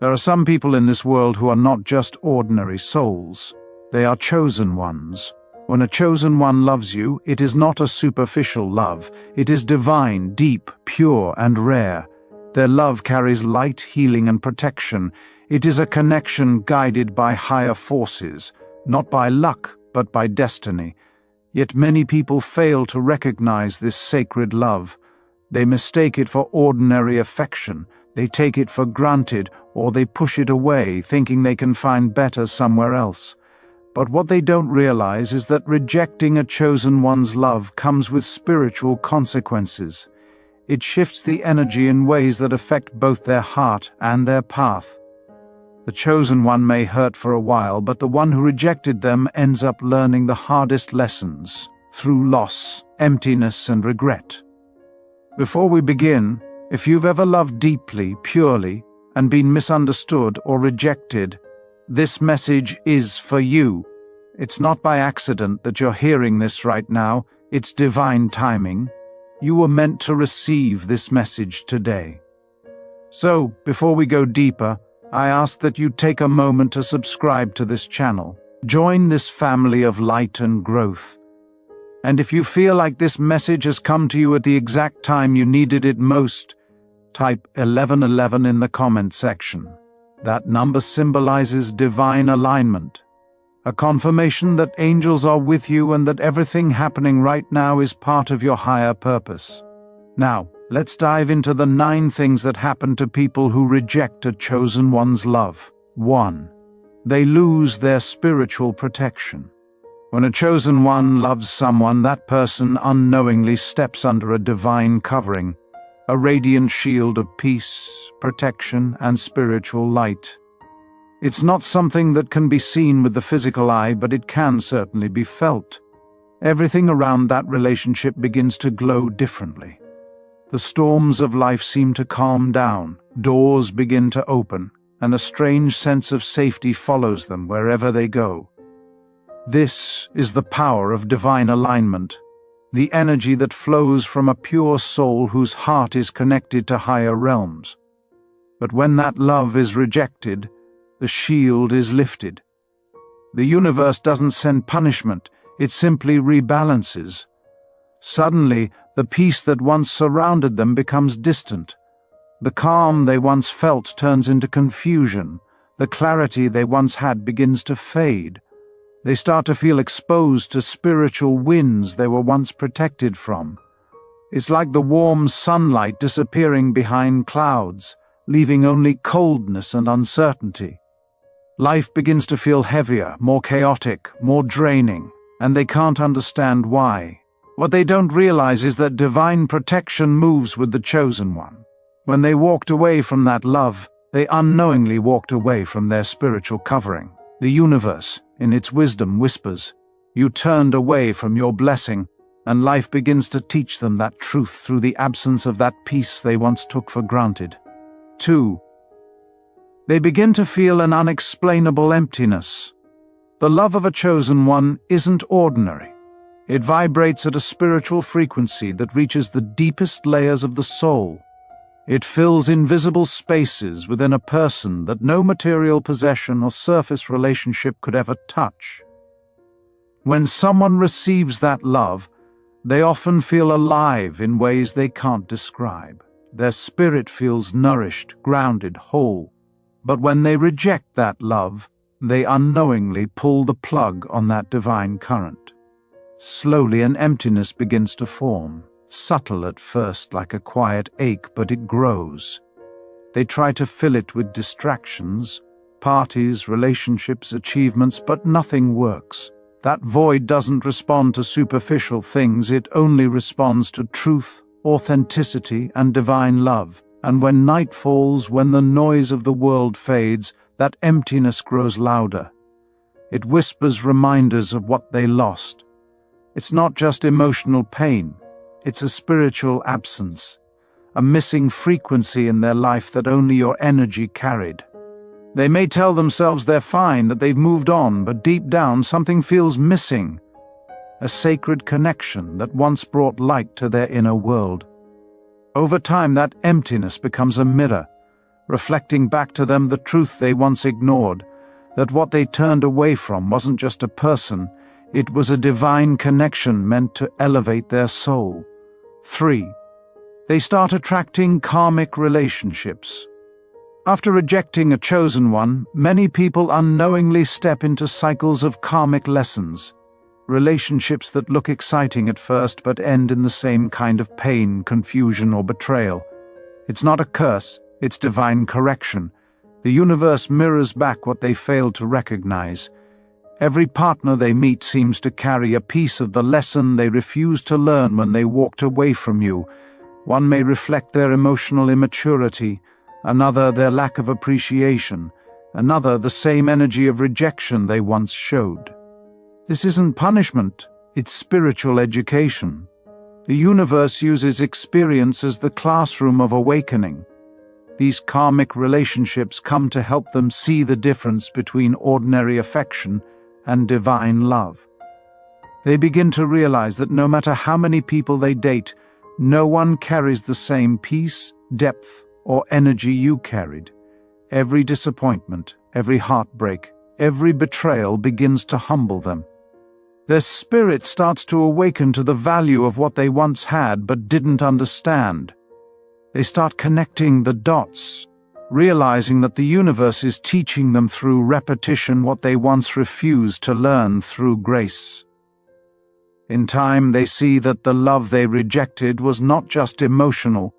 There are some people in this world who are not just ordinary souls. They are chosen ones. When a chosen one loves you, it is not a superficial love. It is divine, deep, pure, and rare. Their love carries light, healing, and protection. It is a connection guided by higher forces, not by luck, but by destiny. Yet many people fail to recognize this sacred love. They mistake it for ordinary affection. They take it for granted, or they push it away, thinking they can find better somewhere else. But what they don't realize is that rejecting a chosen one's love comes with spiritual consequences. It shifts the energy in ways that affect both their heart and their path. The chosen one may hurt for a while, but the one who rejected them ends up learning the hardest lessons through loss, emptiness, and regret. Before we begin, if you've ever loved deeply, purely, and been misunderstood or rejected, this message is for you. It's not by accident that you're hearing this right now. It's divine timing. You were meant to receive this message today. So, before we go deeper, I ask that you take a moment to subscribe to this channel. Join this family of light and growth. And if you feel like this message has come to you at the exact time you needed it most, type 1111 in the comment section. That number symbolizes divine alignment, a confirmation that angels are with you and that everything happening right now is part of your higher purpose. Now, let's dive into the 9 things that happen to people who reject a chosen one's love. 1. They lose their spiritual protection. When a chosen one loves someone, that person unknowingly steps under a divine covering, a radiant shield of peace, protection, and spiritual light. It's not something that can be seen with the physical eye, but it can certainly be felt. Everything around that relationship begins to glow differently. The storms of life seem to calm down, doors begin to open, and a strange sense of safety follows them wherever they go. This is the power of divine alignment, the energy that flows from a pure soul whose heart is connected to higher realms. But when that love is rejected, the shield is lifted. The universe doesn't send punishment, it simply rebalances. Suddenly, the peace that once surrounded them becomes distant. The calm they once felt turns into confusion. The clarity they once had begins to fade. They start to feel exposed to spiritual winds they were once protected from. It's like the warm sunlight disappearing behind clouds, leaving only coldness and uncertainty. Life begins to feel heavier, more chaotic, more draining, and they can't understand why. What they don't realize is that divine protection moves with the chosen one. When they walked away from that love, they unknowingly walked away from their spiritual covering. The universe, in its wisdom, whispers, "You turned away from your blessing," and life begins to teach them that truth through the absence of that peace they once took for granted. 2. They begin to feel an unexplainable emptiness. The love of a chosen one isn't ordinary. It vibrates at a spiritual frequency that reaches the deepest layers of the soul. It fills invisible spaces within a person that no material possession or surface relationship could ever touch. When someone receives that love, they often feel alive in ways they can't describe. Their spirit feels nourished, grounded, whole. But when they reject that love, they unknowingly pull the plug on that divine current. Slowly an emptiness begins to form, subtle at first like a quiet ache, but it grows. They try to fill it with distractions, parties, relationships, achievements, but nothing works. That void doesn't respond to superficial things, it only responds to truth, authenticity, and divine love. And when night falls, when the noise of the world fades, that emptiness grows louder. It whispers reminders of what they lost. It's not just emotional pain, it's a spiritual absence, a missing frequency in their life that only your energy carried. They may tell themselves they're fine, that they've moved on, but deep down something feels missing, a sacred connection that once brought light to their inner world. Over time, that emptiness becomes a mirror reflecting back to them the truth they once ignored, that what they turned away from wasn't just a person, it was a divine connection meant to elevate their soul. 3. They start attracting karmic relationships. After rejecting a chosen one, many people unknowingly step into cycles of karmic lessons, relationships that look exciting at first but end in the same kind of pain, confusion, or betrayal. It's not a curse, it's divine correction. The universe mirrors back what they failed to recognize. Every partner they meet seems to carry a piece of the lesson they refused to learn when they walked away from you. One may reflect their emotional immaturity, another their lack of appreciation, another the same energy of rejection they once showed. This isn't punishment, it's spiritual education. The universe uses experience as the classroom of awakening. These karmic relationships come to help them see the difference between ordinary affection and divine love. They begin to realize that no matter how many people they date, no one carries the same peace, depth, or energy you carried. Every disappointment, every heartbreak, every betrayal begins to humble them. Their spirit starts to awaken to the value of what they once had but didn't understand. They start connecting the dots, realizing that the universe is teaching them through repetition what they once refused to learn through grace. In time, they see that the love they rejected was not just emotional,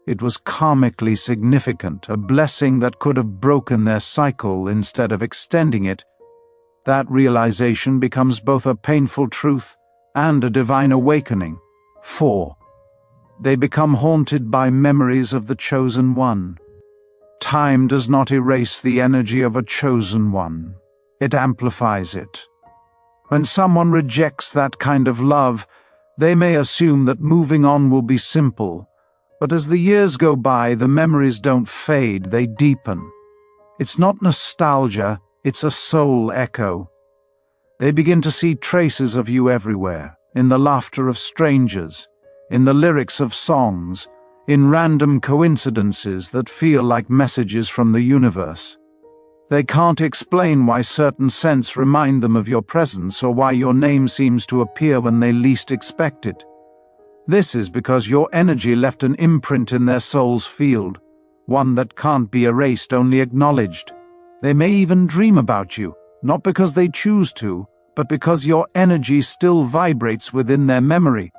it was karmically significant, a blessing that could have broken their cycle instead of extending it. That realization becomes both a painful truth and a divine awakening. 4. They become haunted by memories of the chosen one. Time does not erase the energy of a chosen one. It amplifies it. When someone rejects that kind of love, they may assume that moving on will be simple. But as the years go by, the memories don't fade, they deepen. It's not nostalgia, it's a soul echo. They begin to see traces of you everywhere, in the laughter of strangers, in the lyrics of songs, in random coincidences that feel like messages from the universe. They can't explain why certain scents remind them of your presence or why your name seems to appear when they least expect it. This is because your energy left an imprint in their soul's field, one that can't be erased, only acknowledged. They may even dream about you, not because they choose to, but because your energy still vibrates within their memory.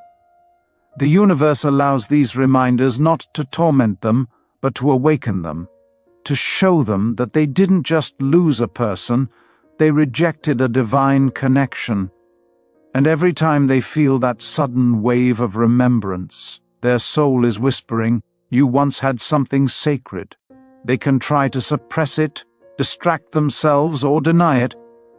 The universe allows these reminders not to torment them, but to awaken them, to show them that they didn't just lose a person, they rejected a divine connection. And every time they feel that sudden wave of remembrance, their soul is whispering, "You once had something sacred." They can try to suppress it, distract themselves, or deny it,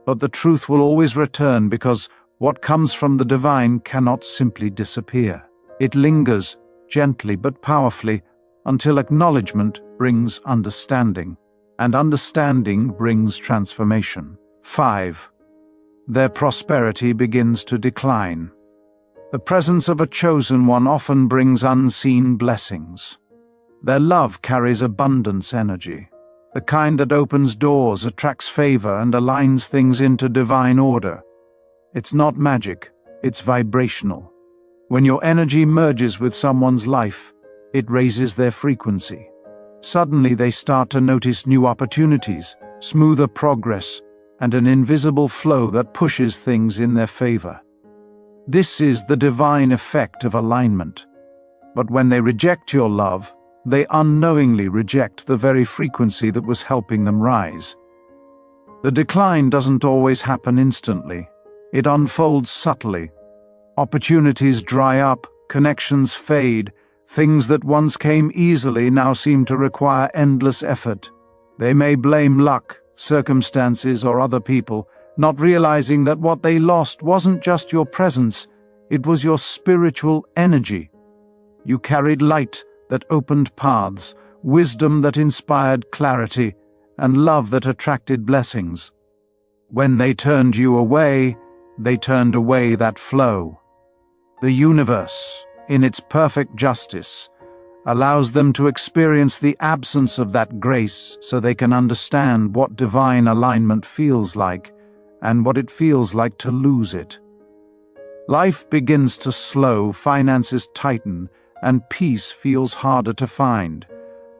but the truth will always return because what comes from the divine cannot simply disappear. It lingers, gently but powerfully, until acknowledgement brings understanding, and understanding brings transformation. 5. Their prosperity begins to decline. The presence of a chosen one often brings unseen blessings. Their love carries abundance energy, the kind that opens doors, attracts favor, and aligns things into divine order. It's not magic, it's vibrational. When your energy merges with someone's life, it raises their frequency. Suddenly they start to notice new opportunities, smoother progress, and an invisible flow that pushes things in their favor. This is the divine effect of alignment. But when they reject your love, they unknowingly reject the very frequency that was helping them rise. The decline doesn't always happen instantly. It unfolds subtly. Opportunities dry up, connections fade, things that once came easily now seem to require endless effort. They may blame luck, circumstances, or other people, not realizing that what they lost wasn't just your presence, it was your spiritual energy. You carried light that opened paths, wisdom that inspired clarity, and love that attracted blessings. When they turned you away, they turned away that flow. The universe, in its perfect justice, allows them to experience the absence of that grace so they can understand what divine alignment feels like and what it feels like to lose it. Life begins to slow, finances tighten, and peace feels harder to find.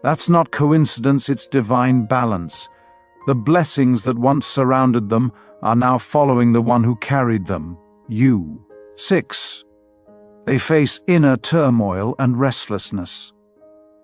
That's not coincidence, it's divine balance. The blessings that once surrounded them are now following the one who carried them, you. 6. They face inner turmoil and restlessness.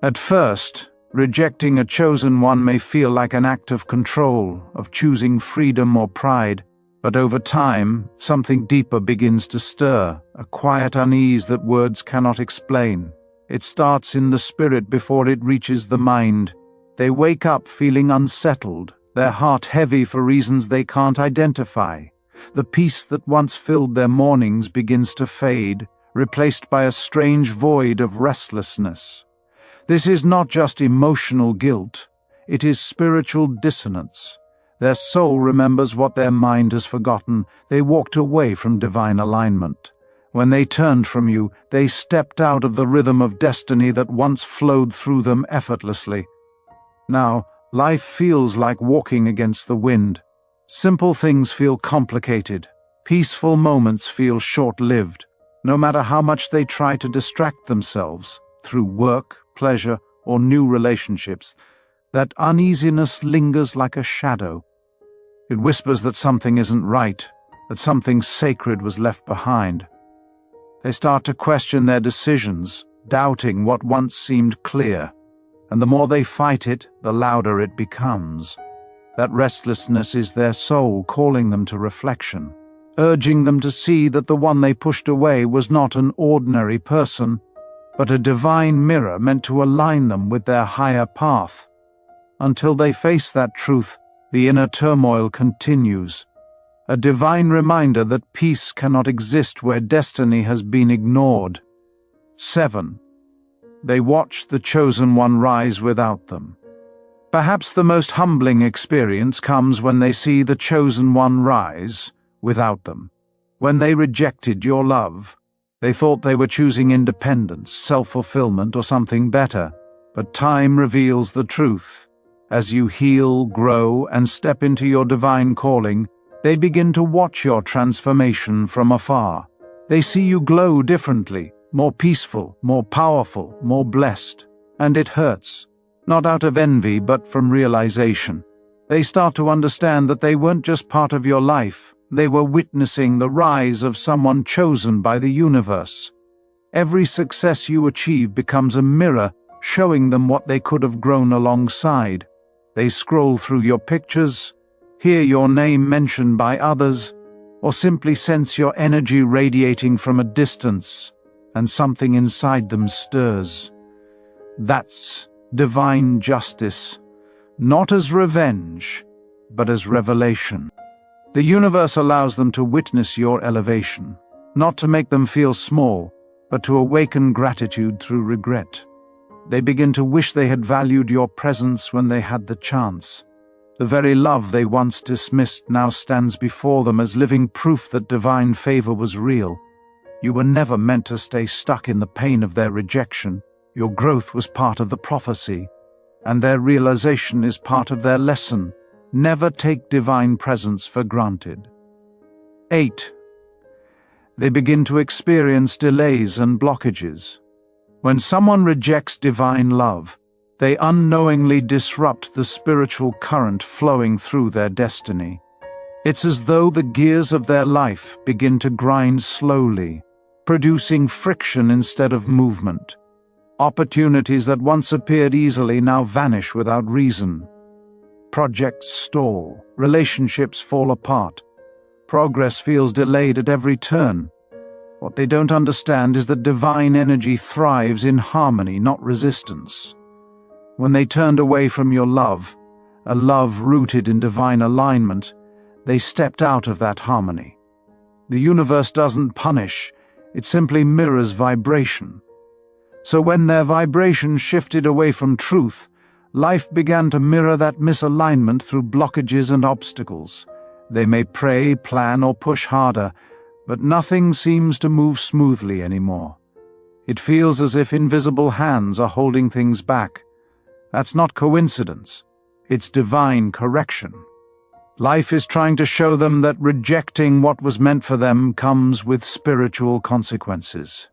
At first, rejecting a chosen one may feel like an act of control, of choosing freedom or pride, but over time, something deeper begins to stir, a quiet unease that words cannot explain. It starts in the spirit before it reaches the mind. They wake up feeling unsettled, their heart heavy for reasons they can't identify. The peace that once filled their mornings begins to fade, replaced by a strange void of restlessness. This is not just emotional guilt, it is spiritual dissonance. Their soul remembers what their mind has forgotten. They walked away from divine alignment. When they turned from you, they stepped out of the rhythm of destiny that once flowed through them effortlessly. Now, life feels like walking against the wind. Simple things feel complicated. Peaceful moments feel short-lived, no matter how much they try to distract themselves through work, pleasure, or new relationships. That uneasiness lingers like a shadow. It whispers that something isn't right, that something sacred was left behind. They start to question their decisions, doubting what once seemed clear, and the more they fight it, the louder it becomes. That restlessness is their soul calling them to reflection, urging them to see that the one they pushed away was not an ordinary person, but a divine mirror meant to align them with their higher path. Until they face that truth, the inner turmoil continues, a divine reminder that peace cannot exist where destiny has been ignored. 7. They watch the chosen one rise without them. Perhaps the most humbling experience comes when they see the chosen one rise without them. When they rejected your love, they thought they were choosing independence, self-fulfillment, or something better. But time reveals the truth. As you heal, grow, and step into your divine calling, they begin to watch your transformation from afar. They see you glow differently, more peaceful, more powerful, more blessed. And it hurts, not out of envy but from realization. They start to understand that they weren't just part of your life, they were witnessing the rise of someone chosen by the universe. Every success you achieve becomes a mirror, showing them what they could have grown alongside. They scroll through your pictures, hear your name mentioned by others, or simply sense your energy radiating from a distance, and something inside them stirs. That's divine justice, not as revenge, but as revelation. The universe allows them to witness your elevation, not to make them feel small, but to awaken gratitude through regret. They begin to wish they had valued your presence when they had the chance. The very love they once dismissed now stands before them as living proof that divine favor was real. You were never meant to stay stuck in the pain of their rejection. Your growth was part of the prophecy, and their realization is part of their lesson. Never take divine presence for granted. 8. They begin to experience delays and blockages. When someone rejects divine love, they unknowingly disrupt the spiritual current flowing through their destiny. It's as though the gears of their life begin to grind slowly, producing friction instead of movement. Opportunities that once appeared easily now vanish without reason. Projects stall, relationships fall apart. Progress feels delayed at every turn. What they don't understand is that divine energy thrives in harmony, not resistance. When they turned away from your love, a love rooted in divine alignment, they stepped out of that harmony. The universe doesn't punish, it simply mirrors vibration. So when their vibration shifted away from truth, life began to mirror that misalignment through blockages and obstacles. They may pray, plan, or push harder, but nothing seems to move smoothly anymore. It feels as if invisible hands are holding things back. That's not coincidence. It's divine correction. Life is trying to show them that rejecting what was meant for them comes with spiritual consequences.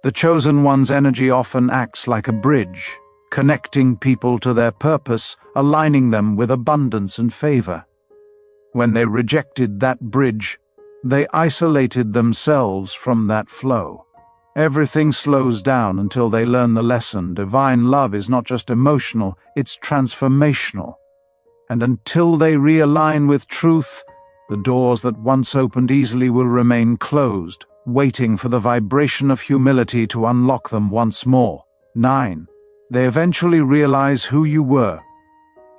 The chosen one's energy often acts like a bridge, connecting people to their purpose, aligning them with abundance and favor. When they rejected that bridge, they isolated themselves from that flow. Everything slows down until they learn the lesson. Divine love is not just emotional, it's transformational. And until they realign with truth, the doors that once opened easily will remain closed, waiting for the vibration of humility to unlock them once more. 9. They eventually realize who you were.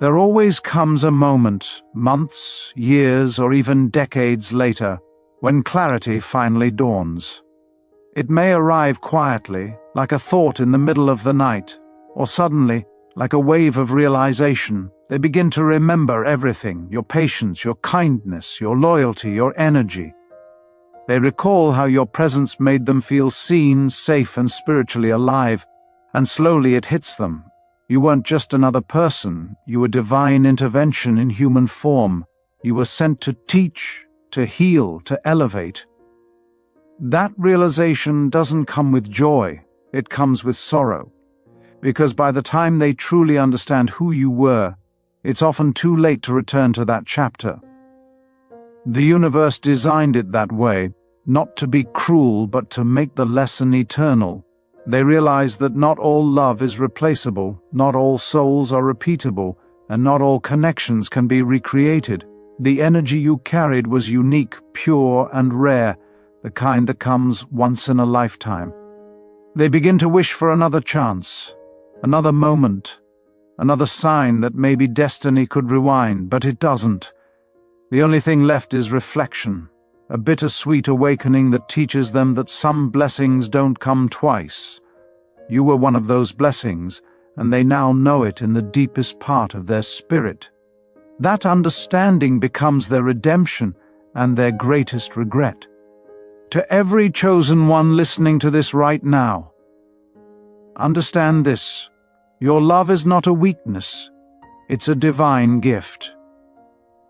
There always comes a moment, months, years, or even decades later, when clarity finally dawns. It may arrive quietly, like a thought in the middle of the night, or suddenly, like a wave of realization. They begin to remember everything: your patience, your kindness, your loyalty, your energy. They recall how your presence made them feel seen, safe, and spiritually alive, and slowly it hits them. You weren't just another person, you were divine intervention in human form. You were sent to teach, to heal, to elevate. That realization doesn't come with joy, it comes with sorrow. Because by the time they truly understand who you were, it's often too late to return to that chapter. The universe designed it that way, not to be cruel but to make the lesson eternal. They realize that not all love is replaceable, not all souls are repeatable, and not all connections can be recreated. The energy you carried was unique, pure, and rare, the kind that comes once in a lifetime. They begin to wish for another chance, another moment, another sign that maybe destiny could rewind, but it doesn't. The only thing left is reflection, a bittersweet awakening that teaches them that some blessings don't come twice. You were one of those blessings, and they now know it in the deepest part of their spirit. That understanding becomes their redemption and their greatest regret. To every chosen one listening to this right now, understand this: your love is not a weakness, it's a divine gift.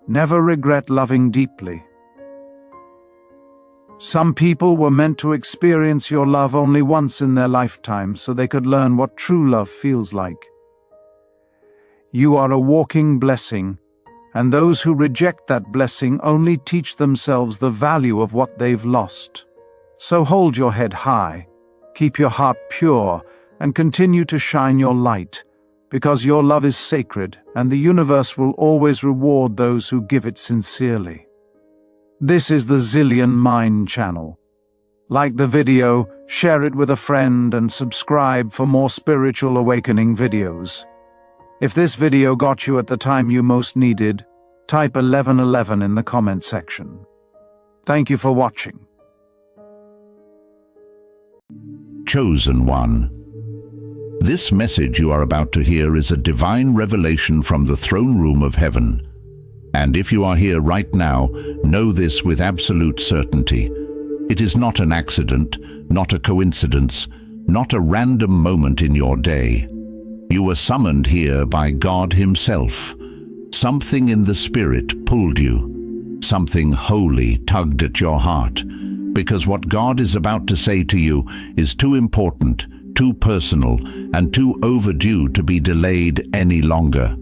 Never regret loving deeply. Some people were meant to experience your love only once in their lifetime so they could learn what true love feels like. You are a walking blessing, and those who reject that blessing only teach themselves the value of what they've lost. So hold your head high, keep your heart pure, and continue to shine your light, because your love is sacred, and the universe will always reward those who give it sincerely. This is the Zillion Mind channel. Like the video, share it with a friend, and subscribe for more spiritual awakening videos. If this video got you at the time you most needed, type 1111 in the comment section. Thank you for watching. Chosen One. This message you are about to hear is a divine revelation from the throne room of heaven. And if you are here right now, know this with absolute certainty. It is not an accident, not a coincidence, not a random moment in your day. You were summoned here by God Himself. Something in the Spirit pulled you. Something holy tugged at your heart. Because what God is about to say to you is too important, too personal, and too overdue to be delayed any longer.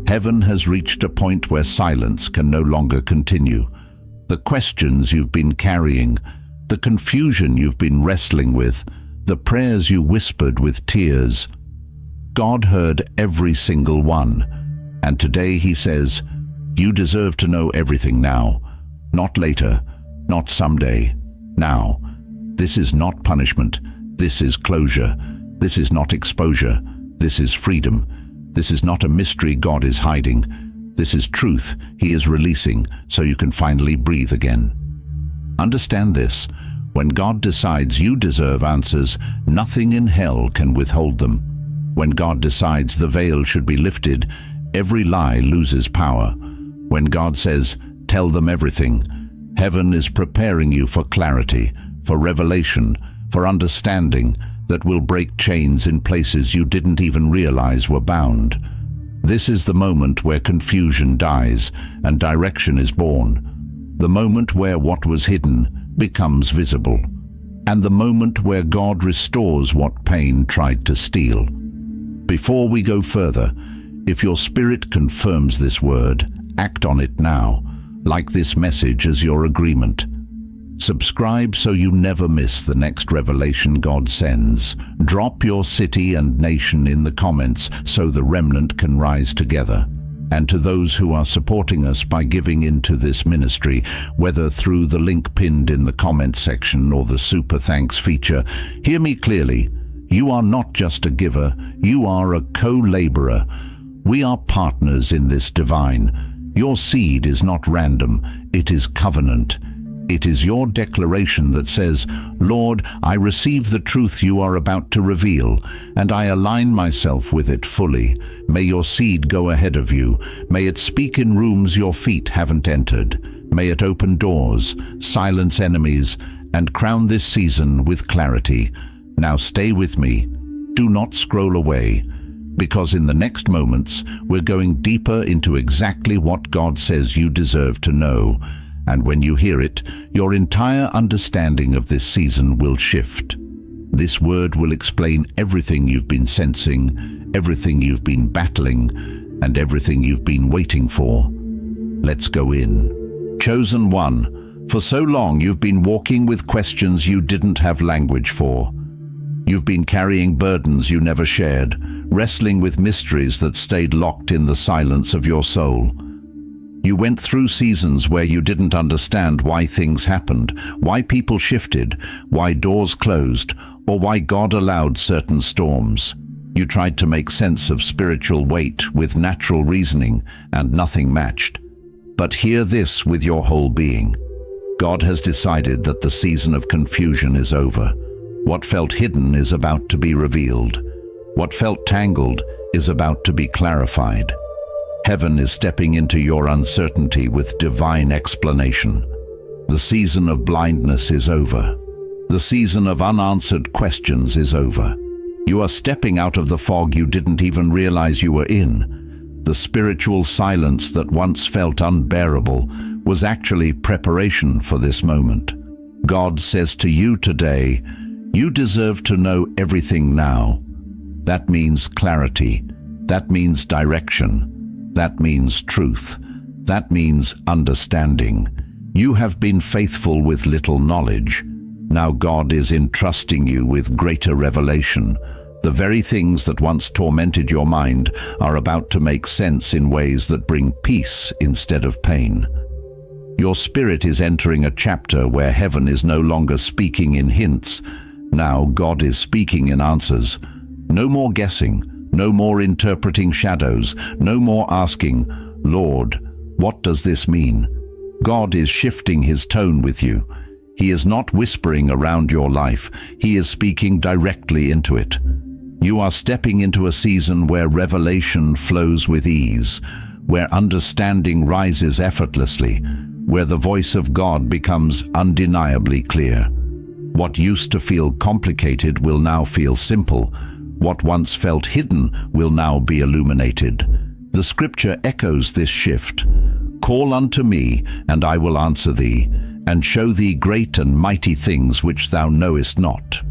Heaven has reached a point where silence can no longer continue. The questions you've been carrying, the confusion you've been wrestling with, the prayers you whispered with tears, God heard every single one. And today He says, you deserve to know everything now. Not later, not someday. Now. This is not punishment. This is closure. This is not exposure. This is freedom. This is not a mystery God is hiding. This is truth He is releasing so you can finally breathe again. Understand this. When God decides you deserve answers, nothing in hell can withhold them. When God decides the veil should be lifted, every lie loses power. When God says, tell them everything, heaven is preparing you for clarity, for revelation, for understanding, that will break chains in places you didn't even realize were bound. This is the moment where confusion dies and direction is born. The moment where what was hidden becomes visible. And the moment where God restores what pain tried to steal. Before we go further, if your spirit confirms this word, act on it now, like this message as your agreement. Subscribe so you never miss the next revelation God sends. Drop your city and nation in the comments so the remnant can rise together. And to those who are supporting us by giving into this ministry, whether through the link pinned in the comment section or the Super Thanks feature, hear me clearly. You are not just a giver, you are a co-laborer. We are partners in this divine. Your seed is not random, it is covenant. It is your declaration that says, Lord, I receive the truth you are about to reveal, and I align myself with it fully. May your seed go ahead of you. May it speak in rooms your feet haven't entered. May it open doors, silence enemies, and crown this season with clarity. Now stay with me. Do not scroll away, because in the next moments, we're going deeper into exactly what God says you deserve to know. And when you hear it, your entire understanding of this season will shift. This word will explain everything you've been sensing, everything you've been battling, and everything you've been waiting for. Let's go in. Chosen one, for so long you've been walking with questions you didn't have language for. You've been carrying burdens you never shared, wrestling with mysteries that stayed locked in the silence of your soul. You went through seasons where you didn't understand why things happened, why people shifted, why doors closed, or why God allowed certain storms. You tried to make sense of spiritual weight with natural reasoning, and nothing matched. But hear this with your whole being. God has decided that the season of confusion is over. What felt hidden is about to be revealed. What felt tangled is about to be clarified. Heaven is stepping into your uncertainty with divine explanation. The season of blindness is over. The season of unanswered questions is over. You are stepping out of the fog you didn't even realize you were in. The spiritual silence that once felt unbearable was actually preparation for this moment. God says to you today, you deserve to know everything now. That means clarity. That means direction. That means truth. That means understanding. You have been faithful with little knowledge. Now God is entrusting you with greater revelation. The very things that once tormented your mind are about to make sense in ways that bring peace instead of pain. Your spirit is entering a chapter where heaven is no longer speaking in hints. Now God is speaking in answers. No more guessing. No more interpreting shadows, no more asking, Lord, what does this mean? God is shifting his tone with you. He is not whispering around your life, he is speaking directly into it. You are stepping into a season where revelation flows with ease, where understanding rises effortlessly, where the voice of God becomes undeniably clear. What used to feel complicated will now feel simple. What once felt hidden will now be illuminated. The scripture echoes this shift. Call unto me, and I will answer thee, and show thee great and mighty things which thou knowest not.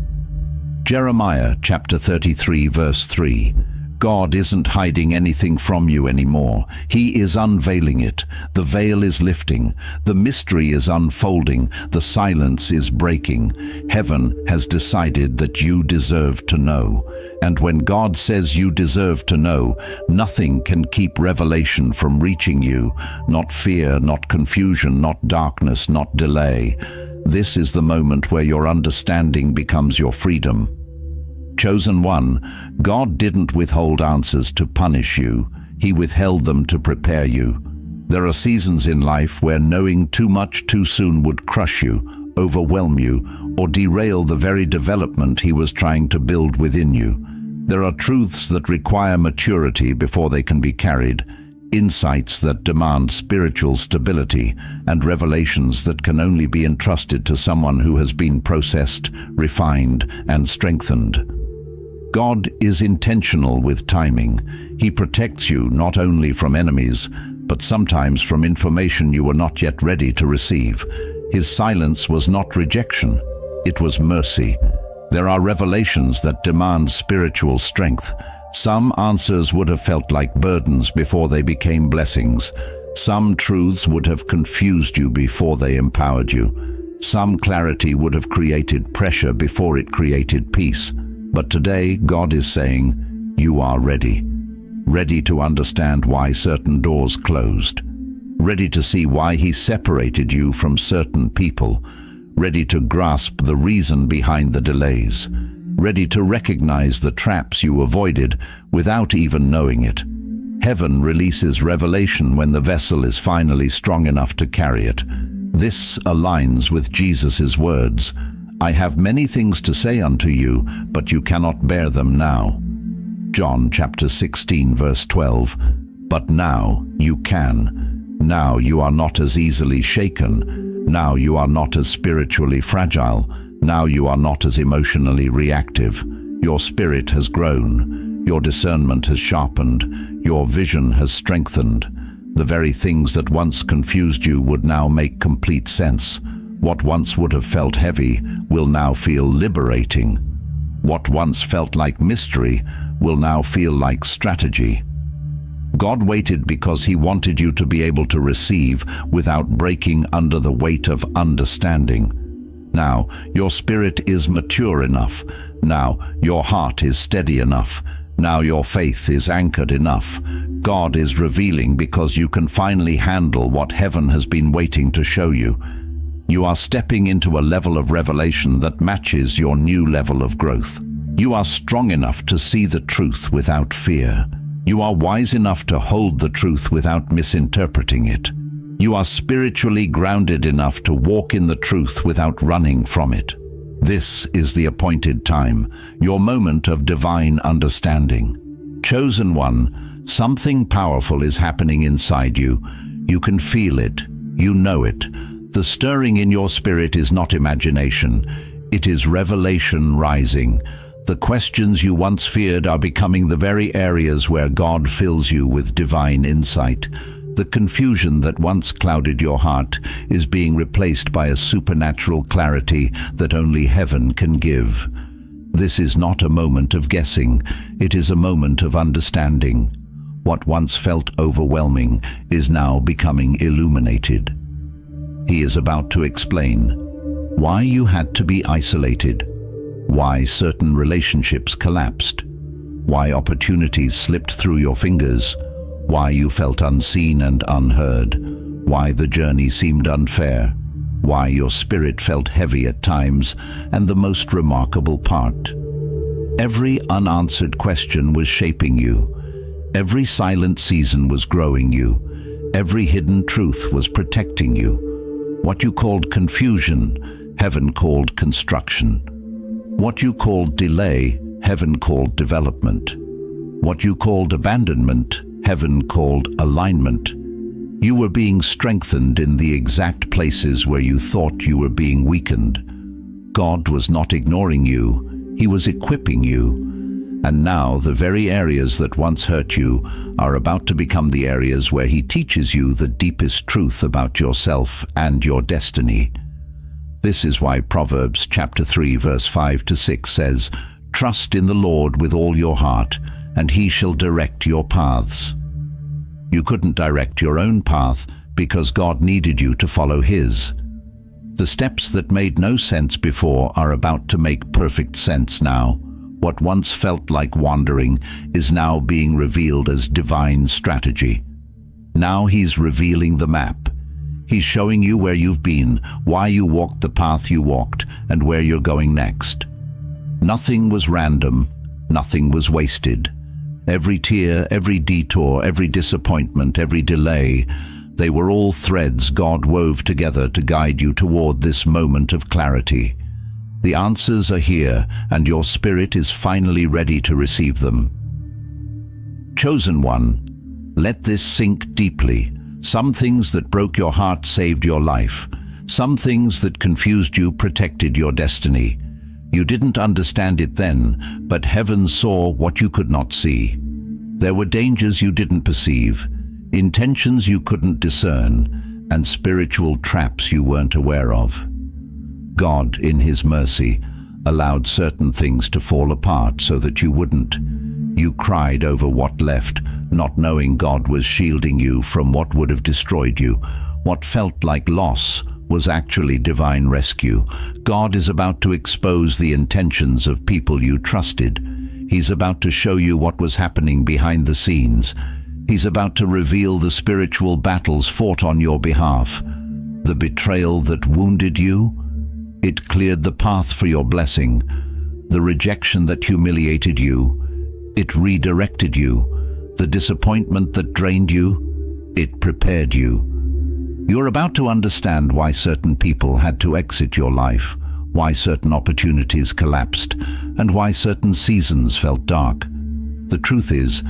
Jeremiah chapter 33 verse 3. God isn't hiding anything from you anymore. He is unveiling it. The veil is lifting. The mystery is unfolding. The silence is breaking. Heaven has decided that you deserve to know. And when God says you deserve to know, nothing can keep revelation from reaching you. Not fear, not confusion, not darkness, not delay. This is the moment where your understanding becomes your freedom. Chosen one, God didn't withhold answers to punish you. He withheld them to prepare you. There are seasons in life where knowing too much too soon would crush you, overwhelm you, or derail the very development he was trying to build within you. There are truths that require maturity before they can be carried. insights that demand spiritual stability, and revelations that can only be entrusted to someone who has been processed, refined, and strengthened. God is intentional with timing. He protects you not only from enemies, but sometimes from information you were not yet ready to receive. His silence was not rejection, it was mercy. There are revelations that demand spiritual strength. Some answers would have felt like burdens before they became blessings. Some truths would have confused you before they empowered you. Some clarity would have created pressure before it created peace. But today, God is saying, you are ready. Ready to understand why certain doors closed. Ready to see why He separated you from certain people. Ready to grasp the reason behind the delays. Ready to recognize the traps you avoided without even knowing it. Heaven releases revelation when the vessel is finally strong enough to carry it. This aligns with Jesus' words, I have many things to say unto you, but you cannot bear them now. John chapter 16 verse 12. But now you can. Now you are not as easily shaken. Now you are not as spiritually fragile. Now you are not as emotionally reactive. Your spirit has grown. Your discernment has sharpened. Your vision has strengthened. The very things that once confused you would now make complete sense. What once would have felt heavy will now feel liberating. What once felt like mystery will now feel like strategy. God waited because He wanted you to be able to receive without breaking under the weight of understanding. Now, your spirit is mature enough. Now, your heart is steady enough. Now your faith is anchored enough. God is revealing because you can finally handle what heaven has been waiting to show you. You are stepping into a level of revelation that matches your new level of growth. You are strong enough to see the truth without fear. You are wise enough to hold the truth without misinterpreting it. You are spiritually grounded enough to walk in the truth without running from it. This is the appointed time, your moment of divine understanding. Chosen one, something powerful is happening inside you. You can feel it. You know it. The stirring in your spirit is not imagination. It is revelation rising. The questions you once feared are becoming the very areas where God fills you with divine insight. The confusion that once clouded your heart is being replaced by a supernatural clarity that only heaven can give. This is not a moment of guessing. It is a moment of understanding. What once felt overwhelming is now becoming illuminated. He is about to explain why you had to be isolated, why certain relationships collapsed, why opportunities slipped through your fingers, why you felt unseen and unheard, why the journey seemed unfair, why your spirit felt heavy at times, and the most remarkable part. Every unanswered question was shaping you. Every silent season was growing you. Every hidden truth was protecting you. What you called confusion, heaven called construction. What you called delay, heaven called development. What you called abandonment, heaven called alignment. You were being strengthened in the exact places where you thought you were being weakened. God was not ignoring you, He was equipping you. And now the very areas that once hurt you are about to become the areas where He teaches you the deepest truth about yourself and your destiny. This is why Proverbs chapter 3 verse 5 to 6 says, "Trust in the Lord with all your heart, and He shall direct your paths." You couldn't direct your own path because God needed you to follow His. The steps that made no sense before are about to make perfect sense now. What once felt like wandering is now being revealed as divine strategy. Now He's revealing the map. He's showing you where you've been, why you walked the path you walked, and where you're going next. Nothing was random, nothing was wasted. Every tear, every detour, every disappointment, every delay, they were all threads God wove together to guide you toward this moment of clarity. The answers are here, and your spirit is finally ready to receive them. Chosen one, Let this sink deeply. Some things that broke your heart saved your life. Some things that confused you protected your destiny. You didn't understand it then, but heaven saw what you could not see. There were dangers you didn't perceive, intentions you couldn't discern, and spiritual traps you weren't aware of. God, in His mercy, allowed certain things to fall apart so that you wouldn't. You cried over what left, not knowing God was shielding you from what would have destroyed you. What felt like loss was actually divine rescue. God is about to expose the intentions of people you trusted. He's about to show you what was happening behind the scenes. He's about to reveal the spiritual battles fought on your behalf. The betrayal that wounded you, it cleared the path for your blessing. The rejection that humiliated you, it redirected you. The disappointment that drained you, it prepared you. You're about to understand why certain people had to exit your life, why certain opportunities collapsed, and why certain seasons felt dark. The truth is,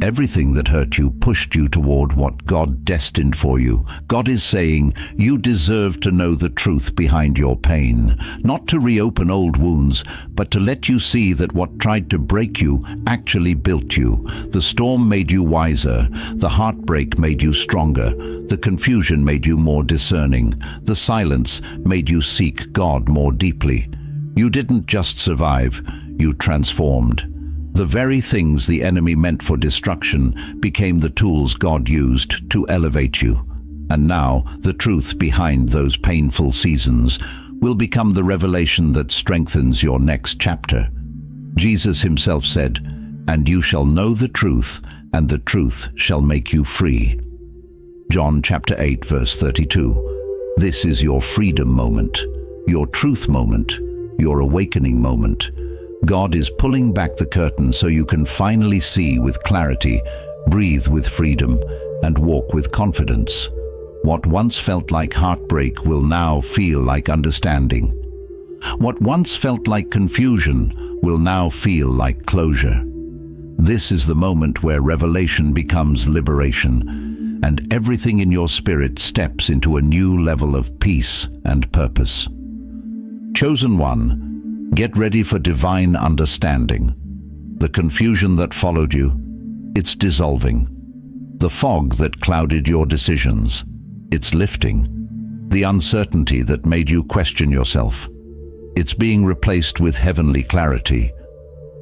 everything that hurt you pushed you toward what God destined for you. God is saying, you deserve to know the truth behind your pain, not to reopen old wounds, but to let you see that what tried to break you actually built you. The storm made you wiser, the heartbreak made you stronger, the confusion made you more discerning, the silence made you seek God more deeply. You didn't just survive, you transformed. The very things the enemy meant for destruction became the tools God used to elevate you. And now, the truth behind those painful seasons will become the revelation that strengthens your next chapter. Jesus Himself said, "And you shall know the truth, and the truth shall make you free." John chapter 8, verse 32. This is your freedom moment, your truth moment, your awakening moment. God is pulling back the curtain so you can finally see with clarity, breathe with freedom, and walk with confidence. What once felt like heartbreak will now feel like understanding. What once felt like confusion will now feel like closure. This is the moment where revelation becomes liberation, and everything in your spirit steps into a new level of peace and purpose. Chosen one, get ready for divine understanding. The confusion that followed you, it's dissolving. The fog that clouded your decisions, it's lifting. The uncertainty that made you question yourself, it's being replaced with heavenly clarity.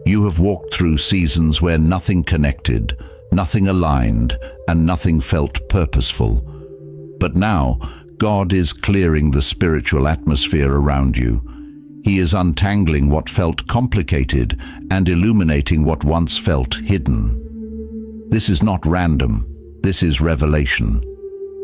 You have walked through seasons where nothing connected, nothing aligned, and nothing felt purposeful. But now, God is clearing the spiritual atmosphere around you. He is untangling what felt complicated and illuminating what once felt hidden. This is not random, this is revelation.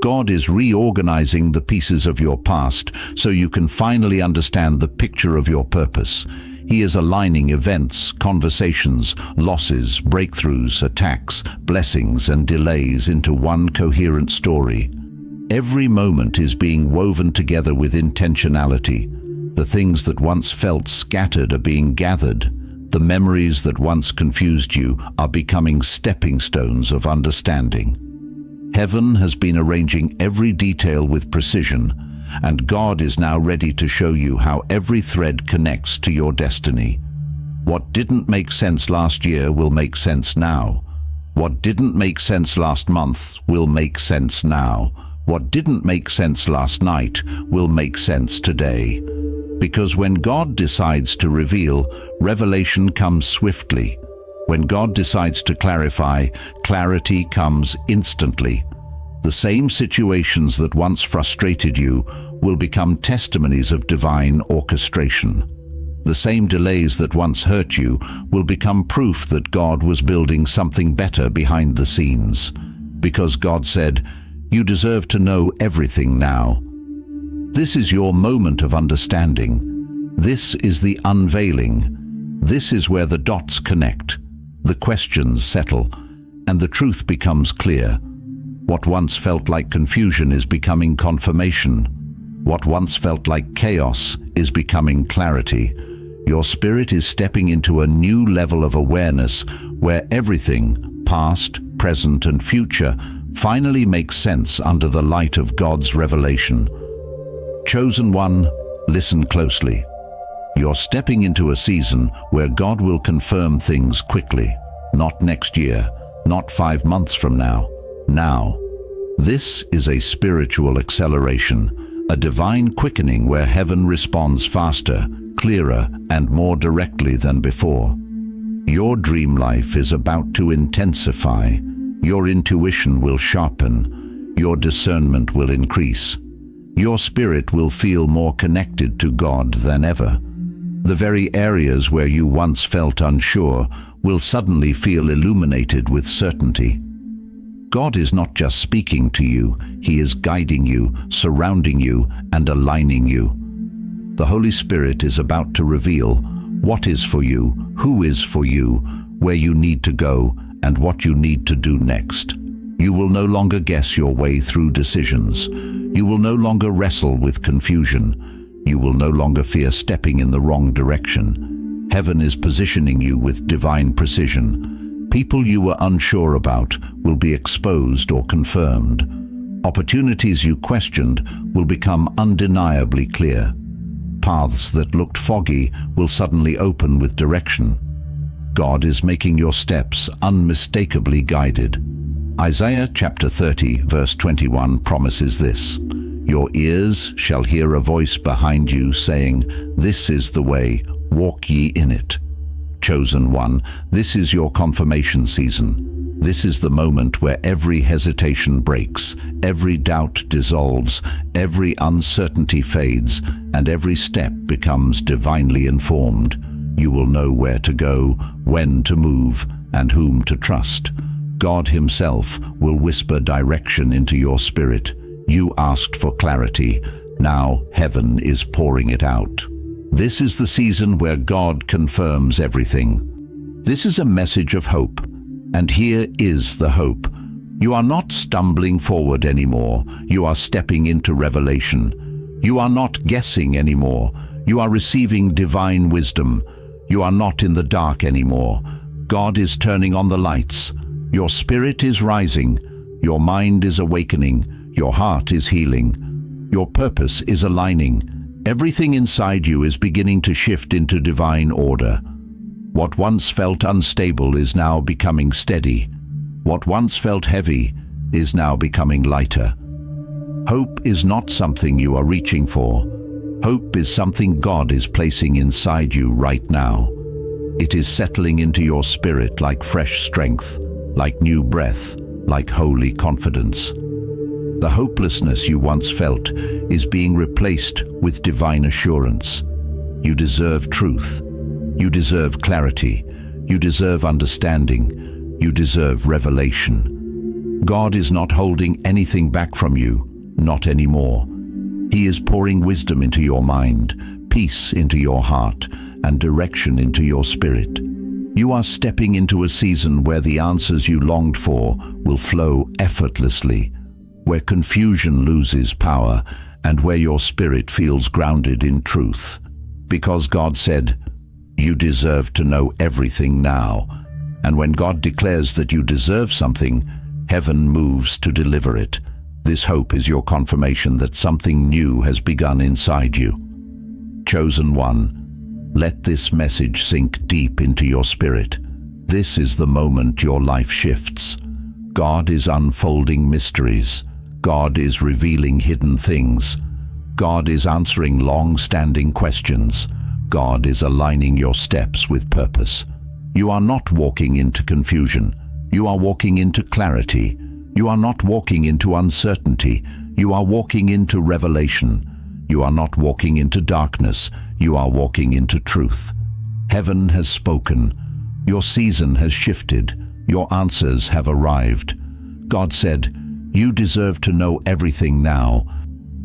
God is reorganizing the pieces of your past so you can finally understand the picture of your purpose. He is aligning events, conversations, losses, breakthroughs, attacks, blessings, and delays into one coherent story. Every moment is being woven together with intentionality. The things that once felt scattered are being gathered. The memories that once confused you are becoming stepping stones of understanding. Heaven has been arranging every detail with precision, and God is now ready to show you how every thread connects to your destiny. What didn't make sense last year will make sense now. What didn't make sense last month will make sense now. What didn't make sense last night will make sense today. Because when God decides to reveal, revelation comes swiftly. When God decides to clarify, clarity comes instantly. The same situations that once frustrated you will become testimonies of divine orchestration. The same delays that once hurt you will become proof that God was building something better behind the scenes. Because God said, "You deserve to know everything now." This is your moment of understanding. This is the unveiling. This is where the dots connect, the questions settle, and the truth becomes clear. What once felt like confusion is becoming confirmation. What once felt like chaos is becoming clarity. Your spirit is stepping into a new level of awareness where everything, past, present, and future finally make sense under the light of God's revelation. Chosen one, listen closely. You're stepping into a season where God will confirm things quickly. Not next year, not 5 months from now. Now. This is a spiritual acceleration, a divine quickening where heaven responds faster, clearer, and more directly than before. Your dream life is about to intensify. Your intuition will sharpen. Your discernment will increase. Your spirit will feel more connected to God than ever. The very areas where you once felt unsure will suddenly feel illuminated with certainty. God is not just speaking to you, He is guiding you, surrounding you, and aligning you. The Holy Spirit is about to reveal what is for you, who is for you, where you need to go, and what you need to do next. You will no longer guess your way through decisions. You will no longer wrestle with confusion. You will no longer fear stepping in the wrong direction. Heaven is positioning you with divine precision. People you were unsure about will be exposed or confirmed. Opportunities you questioned will become undeniably clear. Paths that looked foggy will suddenly open with direction. God is making your steps unmistakably guided. Isaiah chapter 30, verse 21 promises this. Your ears shall hear a voice behind you saying, "This is the way, walk ye in it." Chosen one, this is your confirmation season. This is the moment where every hesitation breaks, every doubt dissolves, every uncertainty fades, and every step becomes divinely informed. You will know where to go, when to move, and whom to trust. God Himself will whisper direction into your spirit. You asked for clarity. Now heaven is pouring it out. This is the season where God confirms everything. This is a message of hope, and here is the hope. You are not stumbling forward anymore. You are stepping into revelation. You are not guessing anymore. You are receiving divine wisdom. You are not in the dark anymore. God is turning on the lights. Your spirit is rising. Your mind is awakening. Your heart is healing. Your purpose is aligning. Everything inside you is beginning to shift into divine order. What once felt unstable is now becoming steady. What once felt heavy is now becoming lighter. Hope is not something you are reaching for. Hope is something God is placing inside you right now. It is settling into your spirit like fresh strength, like new breath, like holy confidence. The hopelessness you once felt is being replaced with divine assurance. You deserve truth. You deserve clarity. You deserve understanding. You deserve revelation. God is not holding anything back from you, not anymore. He is pouring wisdom into your mind, peace into your heart, and direction into your spirit. You are stepping into a season where the answers you longed for will flow effortlessly, where confusion loses power, and where your spirit feels grounded in truth. Because God said, you deserve to know everything now. And when God declares that you deserve something, heaven moves to deliver it. This hope is your confirmation that something new has begun inside you. Chosen one, let this message sink deep into your spirit. This is the moment your life shifts. God is unfolding mysteries. God is revealing hidden things. God is answering long-standing questions. God is aligning your steps with purpose. You are not walking into confusion. You are walking into clarity. You are not walking into uncertainty. You are walking into revelation. You are not walking into darkness. You are walking into truth. Heaven has spoken. Your season has shifted. Your answers have arrived. God said, you deserve to know everything now.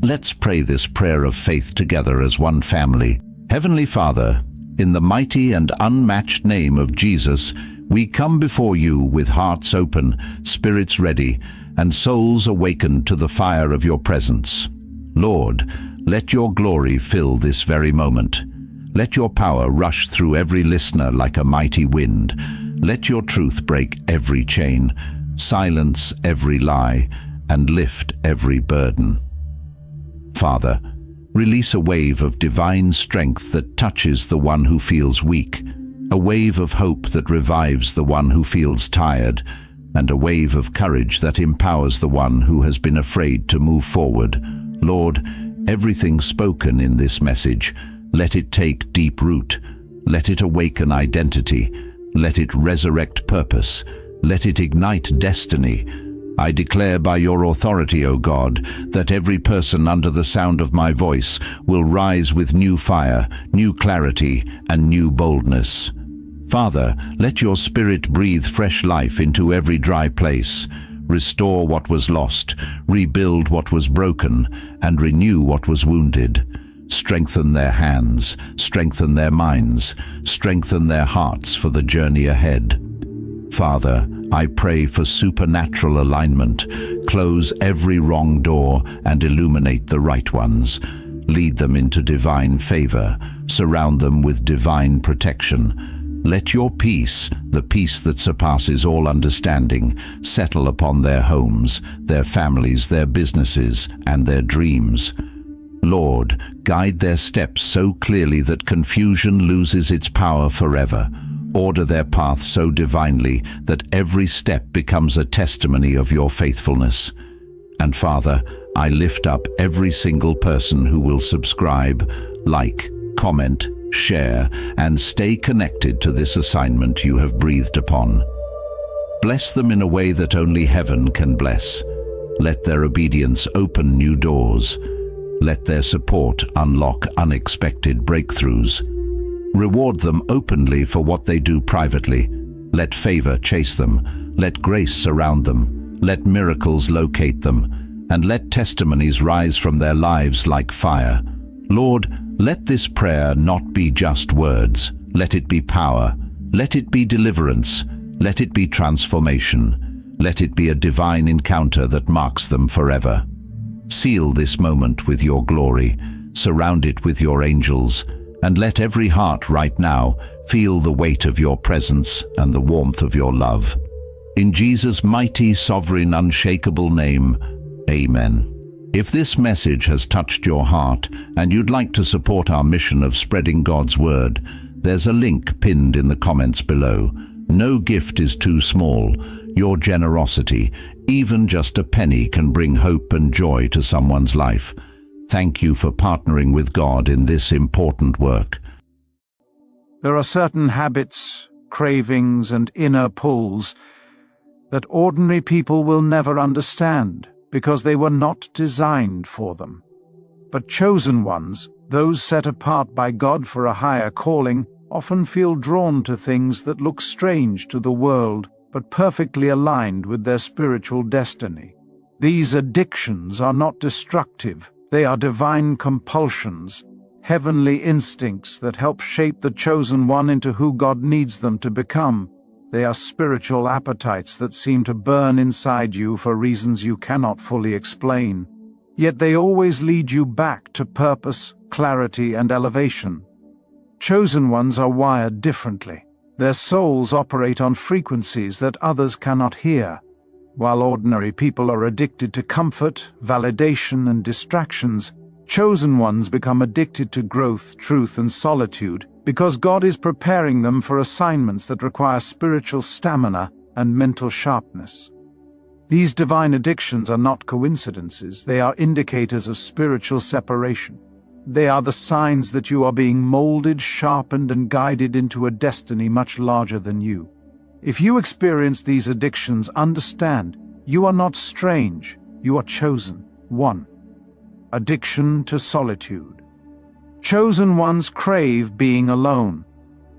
Let's pray this prayer of faith together as one family. Heavenly Father, in the mighty and unmatched name of Jesus, we come before you with hearts open, spirits ready, and souls awakened to the fire of your presence. Lord, let your glory fill this very moment. Let your power rush through every listener like a mighty wind. Let your truth break every chain. silence every lie, and lift every burden. Father, release a wave of divine strength that touches the one who feels weak, a wave of hope that revives the one who feels tired, and a wave of courage that empowers the one who has been afraid to move forward. Lord, everything spoken in this message, let it take deep root. Let it awaken identity. Let it resurrect purpose. Let it ignite destiny. I declare by your authority, O God, that every person under the sound of my voice will rise with new fire, new clarity, and new boldness. Father, let your Spirit breathe fresh life into every dry place. Restore what was lost, rebuild what was broken, and renew what was wounded. Strengthen their hands, strengthen their minds, strengthen their hearts for the journey ahead. Father, I pray for supernatural alignment. Close every wrong door and illuminate the right ones. Lead them into divine favor. Surround them with divine protection. Let your peace, the peace that surpasses all understanding, settle upon their homes, their families, their businesses, and their dreams. Lord, guide their steps so clearly that confusion loses its power forever. Order their path so divinely that every step becomes a testimony of your faithfulness. And Father, I lift up every single person who will subscribe, like, comment, share, and stay connected to this assignment you have breathed upon. Bless them in a way that only heaven can bless. Let their obedience open new doors. Let their support unlock unexpected breakthroughs. Reward them openly for what they do privately. Let favor chase them. Let grace surround them. Let miracles locate them. And let testimonies rise from their lives like fire. Lord, let this prayer not be just words. Let it be power. Let it be deliverance. Let it be transformation. Let it be a divine encounter that marks them forever. Seal this moment with your glory. Surround it with your angels. And let every heart right now feel the weight of your presence and the warmth of your love. In Jesus' mighty, sovereign, unshakable name, Amen. If this message has touched your heart and you'd like to support our mission of spreading God's word, there's a link pinned in the comments below. No gift is too small. Your generosity, even just a penny, can bring hope and joy to someone's life. Thank you for partnering with God in this important work. There are certain habits, cravings, and inner pulls that ordinary people will never understand because they were not designed for them. But chosen ones, those set apart by God for a higher calling, often feel drawn to things that look strange to the world but perfectly aligned with their spiritual destiny. These addictions are not destructive. They are divine compulsions, heavenly instincts that help shape the chosen one into who God needs them to become. They are spiritual appetites that seem to burn inside you for reasons you cannot fully explain. Yet they always lead you back to purpose, clarity, and elevation. Chosen ones are wired differently. Their souls operate on frequencies that others cannot hear. While ordinary people are addicted to comfort, validation, and distractions, chosen ones become addicted to growth, truth, and solitude because God is preparing them for assignments that require spiritual stamina and mental sharpness. These divine addictions are not coincidences. They are indicators of spiritual separation. They are the signs that you are being molded, sharpened, and guided into a destiny much larger than you. If you experience these addictions, understand, you are not strange, you are chosen. 1. Addiction to solitude. Chosen ones crave being alone,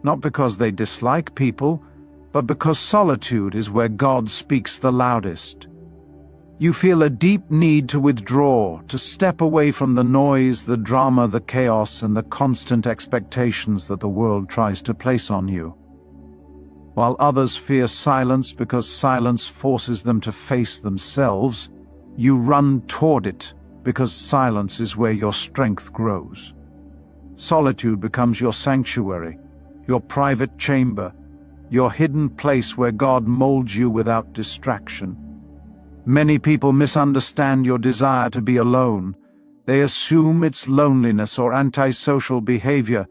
not because they dislike people, but because solitude is where God speaks the loudest. You feel a deep need to withdraw, to step away from the noise, the drama, the chaos, and the constant expectations that the world tries to place on you. While others fear silence because silence forces them to face themselves, you run toward it because silence is where your strength grows. Solitude becomes your sanctuary, your private chamber, your hidden place where God molds you without distraction. Many people misunderstand your desire to be alone. They assume it's loneliness or antisocial behavior,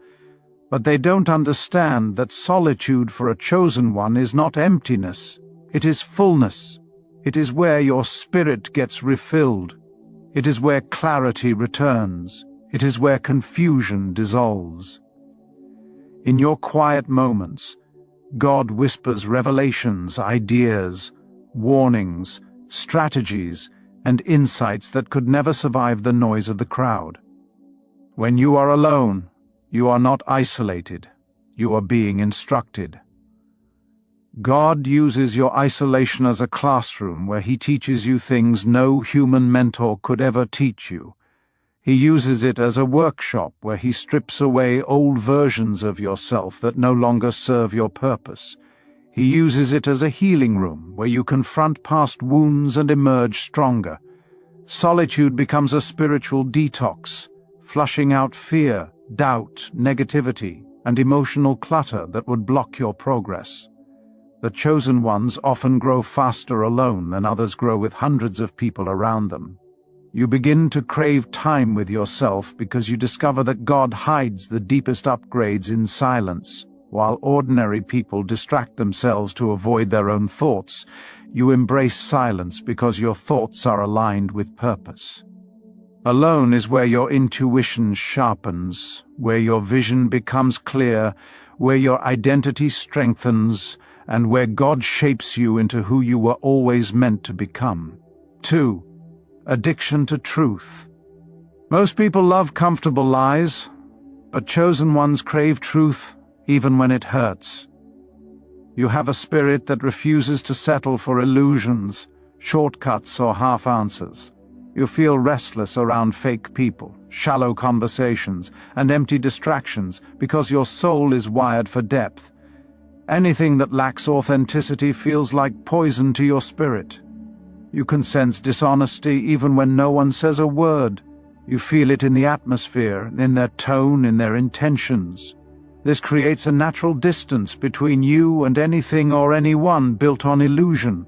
but they don't understand that solitude for a chosen one is not emptiness. It is fullness. It is where your spirit gets refilled. It is where clarity returns. It is where confusion dissolves. In your quiet moments, God whispers revelations, ideas, warnings, strategies, and insights that could never survive the noise of the crowd. When you are alone, you are not isolated. You are being instructed. God uses your isolation as a classroom where He teaches you things no human mentor could ever teach you. He uses it as a workshop where He strips away old versions of yourself that no longer serve your purpose. He uses it as a healing room where you confront past wounds and emerge stronger. Solitude becomes a spiritual detox, flushing out fear, doubt, negativity, and emotional clutter that would block your progress. The chosen ones often grow faster alone than others grow with hundreds of people around them. You begin to crave time with yourself because you discover that God hides the deepest upgrades in silence. While ordinary people distract themselves to avoid their own thoughts, you embrace silence because your thoughts are aligned with purpose. Alone is where your intuition sharpens, where your vision becomes clear, where your identity strengthens, and where God shapes you into who you were always meant to become. 2. Addiction to truth. Most people love comfortable lies, but chosen ones crave truth even when it hurts. You have a spirit that refuses to settle for illusions, shortcuts, or half answers. You feel restless around fake people, shallow conversations, and empty distractions because your soul is wired for depth. Anything that lacks authenticity feels like poison to your spirit. You can sense dishonesty even when no one says a word. You feel it in the atmosphere, in their tone, in their intentions. This creates a natural distance between you and anything or anyone built on illusion.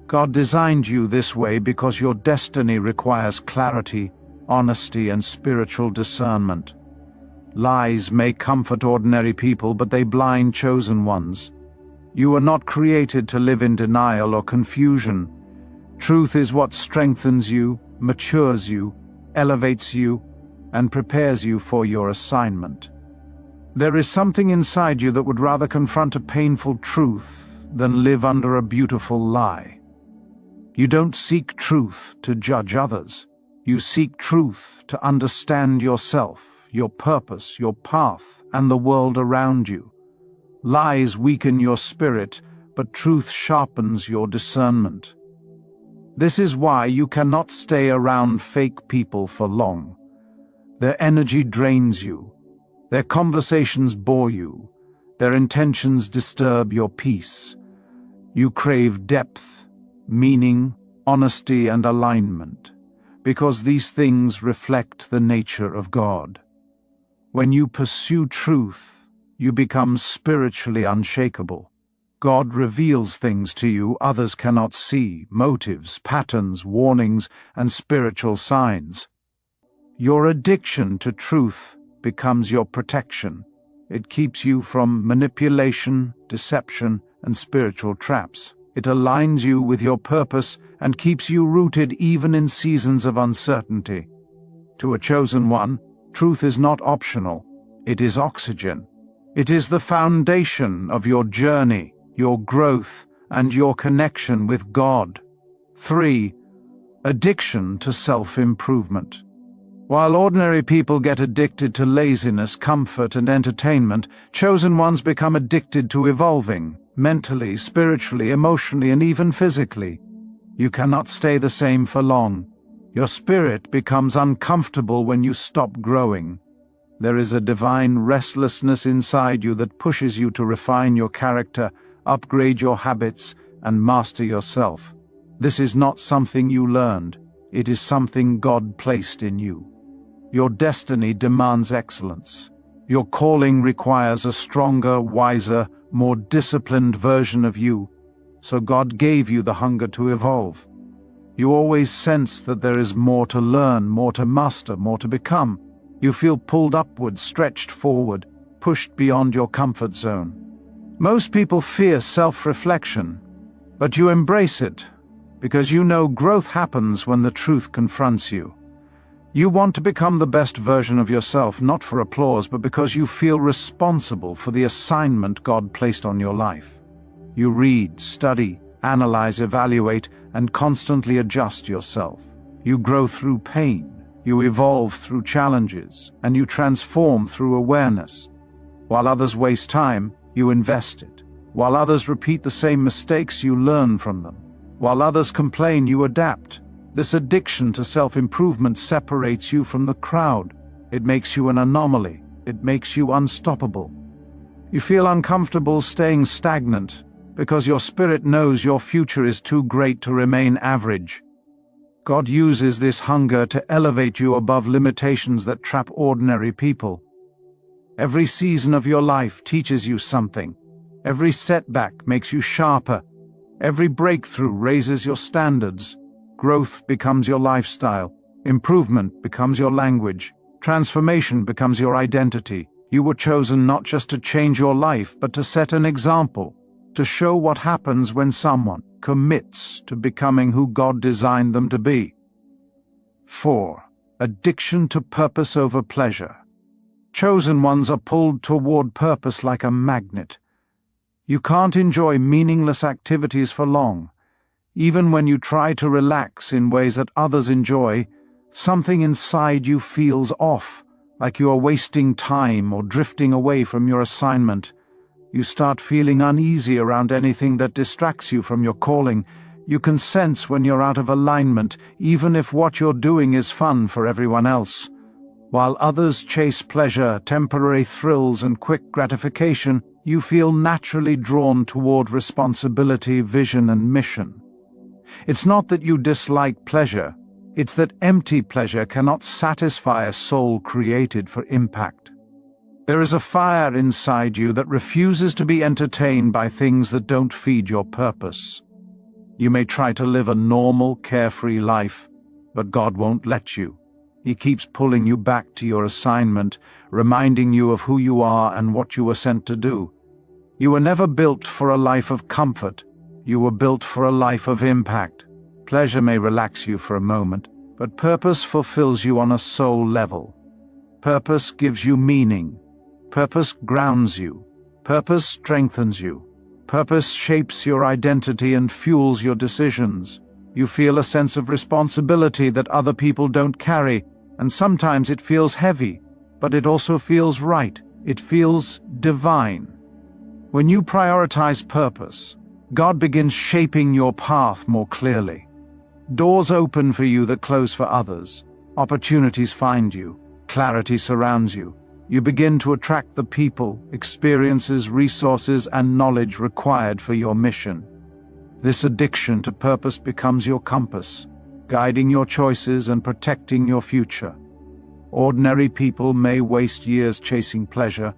God designed you this way because your destiny requires clarity, honesty, and spiritual discernment. Lies may comfort ordinary people, but they blind chosen ones. You are not created to live in denial or confusion. Truth is what strengthens you, matures you, elevates you, and prepares you for your assignment. There is something inside you that would rather confront a painful truth than live under a beautiful lie. You don't seek truth to judge others. You seek truth to understand yourself, your purpose, your path, and the world around you. Lies weaken your spirit, but truth sharpens your discernment. This is why you cannot stay around fake people for long. Their energy drains you. Their conversations bore you. Their intentions disturb your peace. You crave depth, meaning, honesty, and alignment, because these things reflect the nature of God. When you pursue truth, you become spiritually unshakable. God reveals things to you others cannot see, motives, patterns, warnings, and spiritual signs. Your addiction to truth becomes your protection. It keeps you from manipulation, deception, and spiritual traps. It aligns you with your purpose and keeps you rooted even in seasons of uncertainty. To a chosen one, truth is not optional. It is oxygen. It is the foundation of your journey, your growth, and your connection with God. 3. Addiction to self-improvement. While ordinary people get addicted to laziness, comfort, and entertainment, chosen ones become addicted to evolving, mentally, spiritually, emotionally, and even physically. You cannot stay the same for long. Your spirit becomes uncomfortable when you stop growing. There is a divine restlessness inside you that pushes you to refine your character, upgrade your habits, and master yourself. This is not something you learned. It is something God placed in you. Your destiny demands excellence. Your calling requires a stronger, wiser, more disciplined version of you, so God gave you the hunger to evolve. You always sense that there is more to learn, more to master, more to become. You feel pulled upward, stretched forward, pushed beyond your comfort zone. Most people fear self-reflection, but you embrace it, because you know growth happens when the truth confronts you. You want to become the best version of yourself, not for applause, but because you feel responsible for the assignment God placed on your life. You read, study, analyze, evaluate, and constantly adjust yourself. You grow through pain, you evolve through challenges, and you transform through awareness. While others waste time, you invest it. While others repeat the same mistakes, you learn from them. While others complain, you adapt. This addiction to self-improvement separates you from the crowd. It makes you an anomaly. It makes you unstoppable. You feel uncomfortable staying stagnant because your spirit knows your future is too great to remain average. God uses this hunger to elevate you above limitations that trap ordinary people. Every season of your life teaches you something. Every setback makes you sharper. Every breakthrough raises your standards. Growth becomes your lifestyle. Improvement becomes your language. Transformation becomes your identity. You were chosen not just to change your life, but to set an example, to show what happens when someone commits to becoming who God designed them to be. 4. Addiction to purpose over pleasure. Chosen ones are pulled toward purpose like a magnet. You can't enjoy meaningless activities for long. Even when you try to relax in ways that others enjoy, something inside you feels off, like you are wasting time or drifting away from your assignment. You start feeling uneasy around anything that distracts you from your calling. You can sense when you're out of alignment, even if what you're doing is fun for everyone else. While others chase pleasure, temporary thrills, and quick gratification, you feel naturally drawn toward responsibility, vision, and mission. It's not that you dislike pleasure, it's that empty pleasure cannot satisfy a soul created for impact. There is a fire inside you that refuses to be entertained by things that don't feed your purpose. You may try to live a normal, carefree life, but God won't let you. He keeps pulling you back to your assignment, reminding you of who you are and what you were sent to do. You were never built for a life of comfort. You were built for a life of impact. Pleasure may relax you for a moment, but purpose fulfills you on a soul level. Purpose gives you meaning. Purpose grounds you. Purpose strengthens you. Purpose shapes your identity and fuels your decisions. You feel a sense of responsibility that other people don't carry, and sometimes it feels heavy, but it also feels right. It feels divine. When you prioritize purpose, God begins shaping your path more clearly. Doors open for you that close for others. Opportunities find you. Clarity surrounds you. You begin to attract the people, experiences, resources, and knowledge required for your mission. This addiction to purpose becomes your compass, guiding your choices and protecting your future. Ordinary people may waste years chasing pleasure,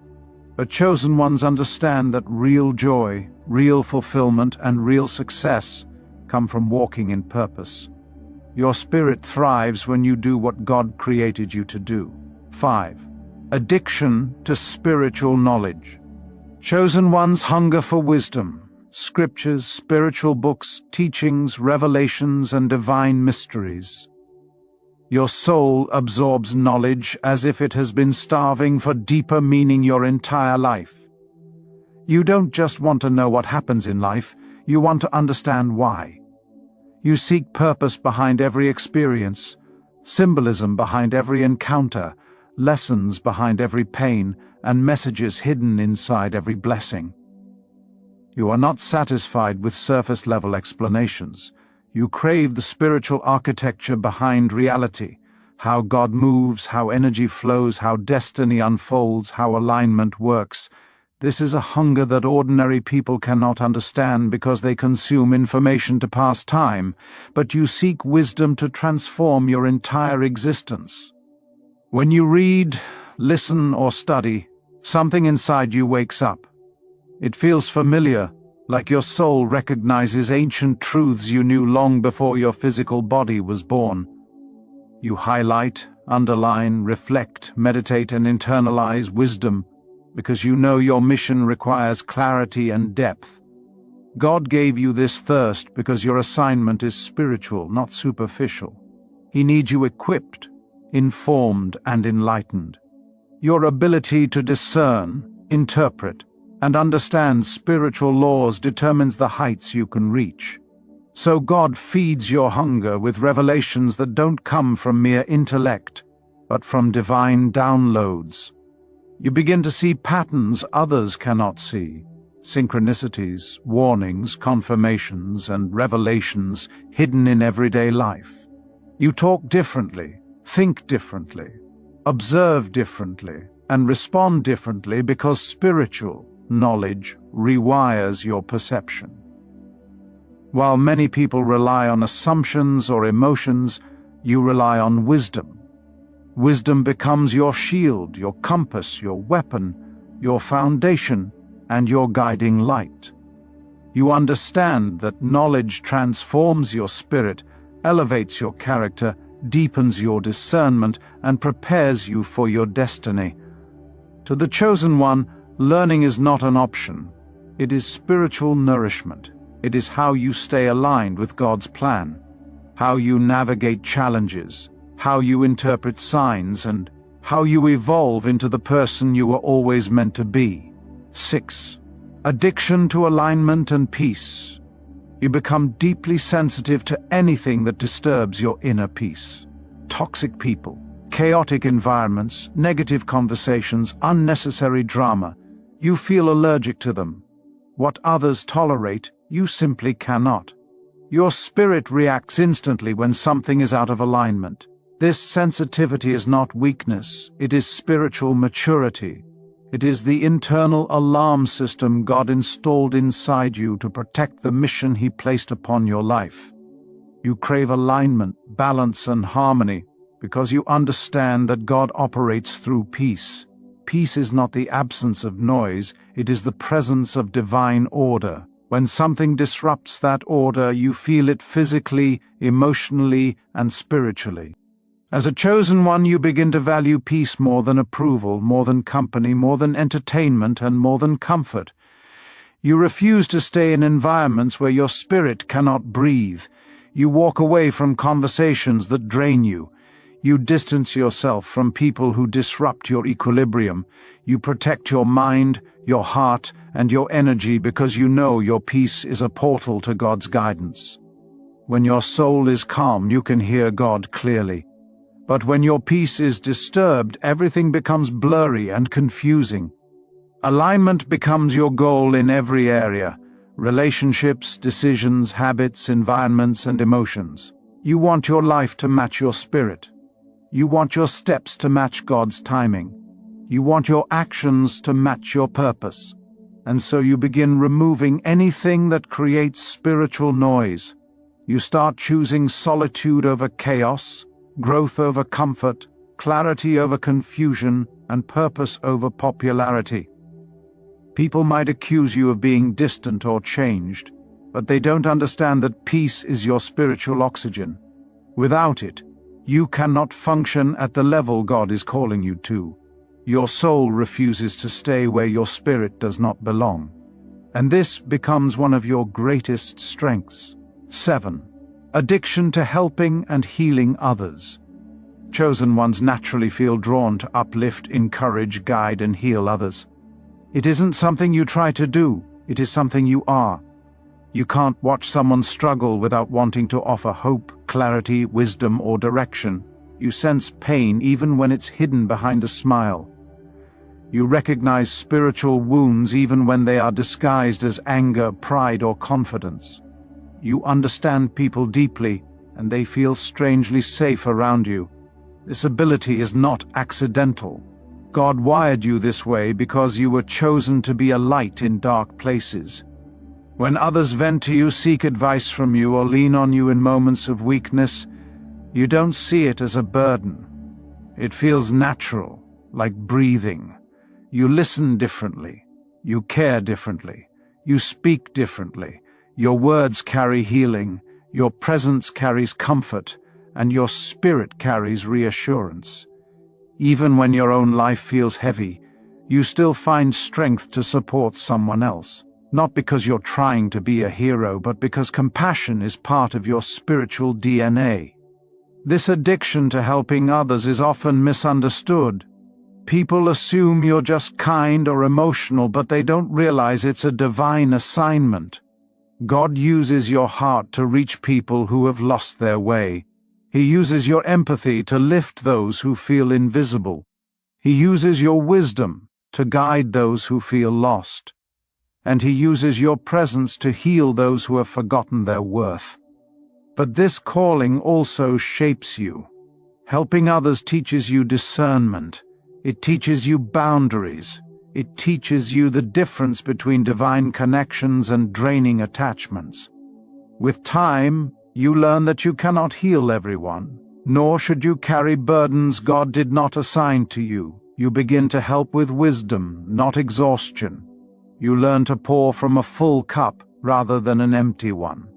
but chosen ones understand that real joy, real fulfillment, and real success come from walking in purpose. Your spirit thrives when you do what God created you to do. 5. Addiction to spiritual knowledge. Chosen ones hunger for wisdom, scriptures, spiritual books, teachings, revelations, and divine mysteries. Your soul absorbs knowledge as if it has been starving for deeper meaning your entire life. You don't just want to know what happens in life, you want to understand why. You seek purpose behind every experience, symbolism behind every encounter, lessons behind every pain, and messages hidden inside every blessing. You are not satisfied with surface-level explanations. You crave the spiritual architecture behind reality, how God moves, how energy flows, how destiny unfolds, how alignment works. This is a hunger that ordinary people cannot understand because they consume information to pass time, but you seek wisdom to transform your entire existence. When you read, listen, or study, something inside you wakes up. It feels familiar, like your soul recognizes ancient truths you knew long before your physical body was born. You highlight, underline, reflect, meditate, and internalize wisdom because you know your mission requires clarity and depth. God gave you this thirst because your assignment is spiritual, not superficial. He needs you equipped, informed, and enlightened. Your ability to discern, interpret, and understand spiritual laws determines the heights you can reach. So God feeds your hunger with revelations that don't come from mere intellect, but from divine downloads. You begin to see patterns others cannot see, synchronicities, warnings, confirmations, and revelations hidden in everyday life. You talk differently, think differently, observe differently, and respond differently because spiritual knowledge rewires your perception. While many people rely on assumptions or emotions, you rely on wisdom. Wisdom becomes your shield, your compass, your weapon, your foundation, and your guiding light. You understand that knowledge transforms your spirit, elevates your character, deepens your discernment, and prepares you for your destiny. To the chosen one, learning is not an option. It is spiritual nourishment. It is how you stay aligned with God's plan, how you navigate challenges, how you interpret signs, and how you evolve into the person you were always meant to be. 6. Addiction to alignment and peace. You become deeply sensitive to anything that disturbs your inner peace. Toxic people, chaotic environments, negative conversations, unnecessary drama. You feel allergic to them. What others tolerate, you simply cannot. Your spirit reacts instantly when something is out of alignment. This sensitivity is not weakness, it is spiritual maturity. It is the internal alarm system God installed inside you to protect the mission He placed upon your life. You crave alignment, balance, and harmony because you understand that God operates through peace. Peace is not the absence of noise, it is the presence of divine order. When something disrupts that order, you feel it physically, emotionally, and spiritually. As a chosen one, you begin to value peace more than approval, more than company, more than entertainment, and more than comfort. You refuse to stay in environments where your spirit cannot breathe. You walk away from conversations that drain you. You distance yourself from people who disrupt your equilibrium. You protect your mind, your heart, and your energy because you know your peace is a portal to God's guidance. When your soul is calm, you can hear God clearly. But when your peace is disturbed, everything becomes blurry and confusing. Alignment becomes your goal in every area: relationships, decisions, habits, environments, and emotions. You want your life to match your spirit. You want your steps to match God's timing. You want your actions to match your purpose. And so you begin removing anything that creates spiritual noise. You start choosing solitude over chaos, growth over comfort, clarity over confusion, and purpose over popularity. People might accuse you of being distant or changed, but they don't understand that peace is your spiritual oxygen. Without it, you cannot function at the level God is calling you to. Your soul refuses to stay where your spirit does not belong. And this becomes one of your greatest strengths. 7. Addiction to helping and healing others. Chosen ones naturally feel drawn to uplift, encourage, guide, and heal others. It isn't something you try to do, it is something you are. You can't watch someone struggle without wanting to offer hope, clarity, wisdom, or direction. You sense pain even when it's hidden behind a smile. You recognize spiritual wounds even when they are disguised as anger, pride, or confidence. You understand people deeply, and they feel strangely safe around you. This ability is not accidental. God wired you this way because you were chosen to be a light in dark places. When others vent to you, seek advice from you, or lean on you in moments of weakness, you don't see it as a burden. It feels natural, like breathing. You listen differently. You care differently. You speak differently. Your words carry healing. Your presence carries comfort. And your spirit carries reassurance. Even when your own life feels heavy, you still find strength to support someone else. Not because you're trying to be a hero, but because compassion is part of your spiritual DNA. This addiction to helping others is often misunderstood. People assume you're just kind or emotional, but they don't realize it's a divine assignment. God uses your heart to reach people who have lost their way. He uses your empathy to lift those who feel invisible. He uses your wisdom to guide those who feel lost. And He uses your presence to heal those who have forgotten their worth. But this calling also shapes you. Helping others teaches you discernment. It teaches you boundaries. It teaches you the difference between divine connections and draining attachments. With time, you learn that you cannot heal everyone, nor should you carry burdens God did not assign to you. You begin to help with wisdom, not exhaustion. You learn to pour from a full cup rather than an empty one.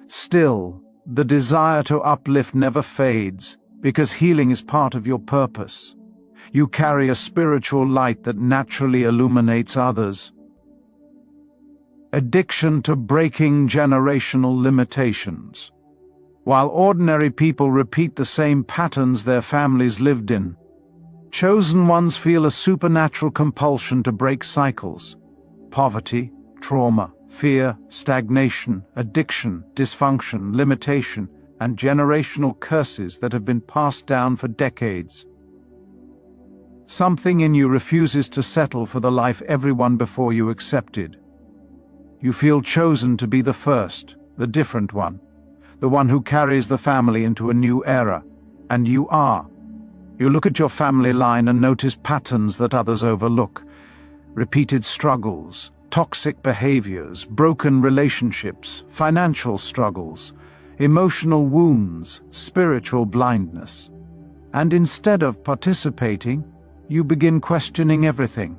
Still, the desire to uplift never fades, because healing is part of your purpose. You carry a spiritual light that naturally illuminates others. Addiction to breaking generational limitations. While ordinary people repeat the same patterns their families lived in, chosen ones feel a supernatural compulsion to break cycles. Poverty, trauma, fear, stagnation, addiction, dysfunction, limitation, and generational curses that have been passed down for decades. Something in you refuses to settle for the life everyone before you accepted. You feel chosen to be the first, the different one, the one who carries the family into a new era, and you are. You look at your family line and notice patterns that others overlook. Repeated struggles, toxic behaviors, broken relationships, financial struggles, emotional wounds, spiritual blindness. And instead of participating, you begin questioning everything.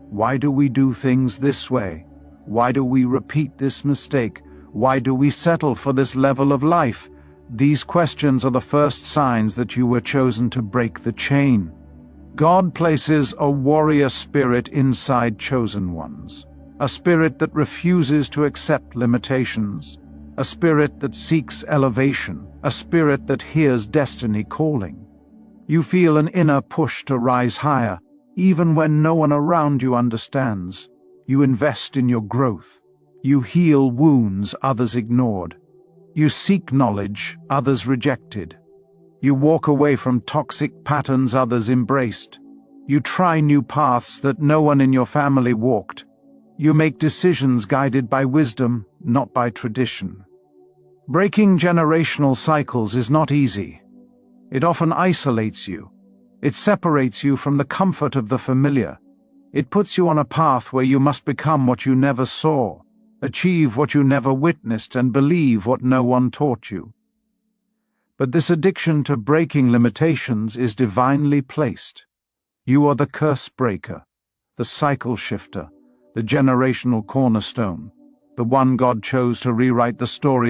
Why do we do things this way? Why do we repeat this mistake? Why do we settle for this level of life? These questions are the first signs that you were chosen to break the chain. God places a warrior spirit inside chosen ones, a spirit that refuses to accept limitations, a spirit that seeks elevation, a spirit that hears destiny calling. You feel an inner push to rise higher, even when no one around you understands. You invest in your growth. You heal wounds others ignored. You seek knowledge others rejected. You walk away from toxic patterns others embraced. You try new paths that no one in your family walked. You make decisions guided by wisdom, not by tradition. Breaking generational cycles is not easy. It often isolates you. It separates you from the comfort of the familiar. It puts you on a path where you must become what you never saw, achieve what you never witnessed, and believe what no one taught you. But this addiction to breaking limitations is divinely placed. You are the curse breaker, the cycle shifter, the generational cornerstone, the one God chose to rewrite the story of